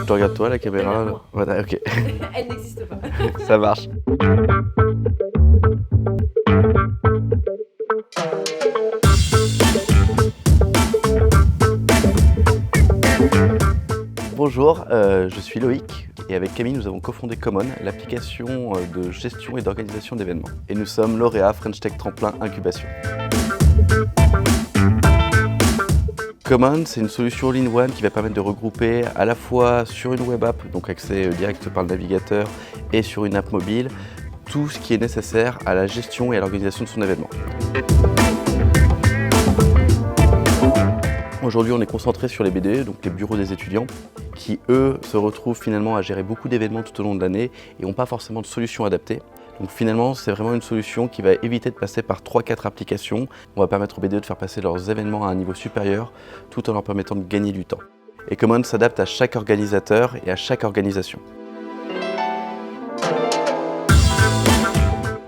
te regarde toi, la caméra. Regarde-moi. Voilà, ok. Elle n'existe pas. Ça marche. Bonjour, je suis Loïc et avec Camille nous avons cofondé Common, l'application de gestion et d'organisation d'événements. Et nous sommes lauréats French Tech Tremplin Incubation. Common, c'est une solution all-in-one qui va permettre de regrouper à la fois sur une web app, donc accès direct par le navigateur, et sur une app mobile, tout ce qui est nécessaire à la gestion et à l'organisation de son événement. Aujourd'hui, on est concentré sur les BDE, donc les bureaux des étudiants, qui eux se retrouvent finalement à gérer beaucoup d'événements tout au long de l'année et n'ont pas forcément de solution adaptée. Donc finalement, c'est vraiment une solution qui va éviter de passer par 3-4 applications. On va permettre aux BDE de faire passer leurs événements à un niveau supérieur, tout en leur permettant de gagner du temps. Et Common s'adapte à chaque organisateur et à chaque organisation.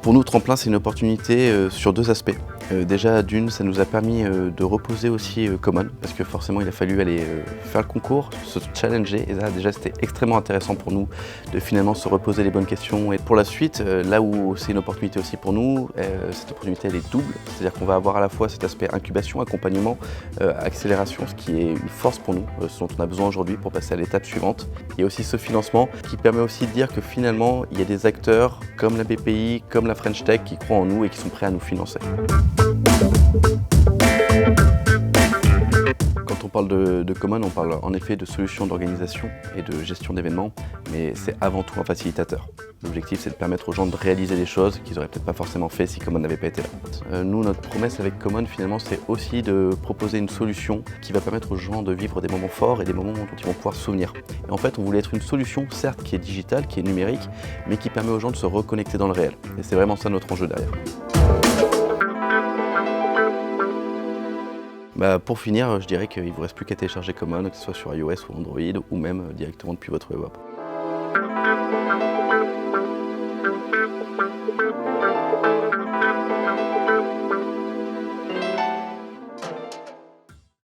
Pour nous, Tremplin, c'est une opportunité sur deux aspects. Déjà, d'une, ça nous a permis de reposer aussi Common, parce que forcément, il a fallu aller faire le concours, se challenger, et là, déjà, c'était extrêmement intéressant pour nous de finalement se reposer les bonnes questions. Et pour la suite, là où c'est une opportunité aussi pour nous, cette opportunité, elle est double, c'est-à-dire qu'on va avoir à la fois cet aspect incubation, accompagnement, accélération, ce qui est une force pour nous, ce dont on a besoin aujourd'hui pour passer à l'étape suivante. Il y a aussi ce financement qui permet aussi de dire que finalement, il y a des acteurs comme la BPI, comme la French Tech qui croient en nous et qui sont prêts à nous financer. Quand on parle de Common, on parle en effet de solutions d'organisation et de gestion d'événements, mais c'est avant tout un facilitateur. L'objectif, c'est de permettre aux gens de réaliser des choses qu'ils n'auraient peut-être pas forcément fait si Common n'avait pas été là. Nous, notre promesse avec Common, finalement, c'est aussi de proposer une solution qui va permettre aux gens de vivre des moments forts et des moments dont ils vont pouvoir se souvenir. Et en fait, on voulait être une solution, certes, qui est digitale, qui est numérique, mais qui permet aux gens de se reconnecter dans le réel. Et c'est vraiment ça notre enjeu derrière. Pour finir, je dirais qu'il ne vous reste plus qu'à télécharger Common, que ce soit sur iOS ou Android, ou même directement depuis votre web app.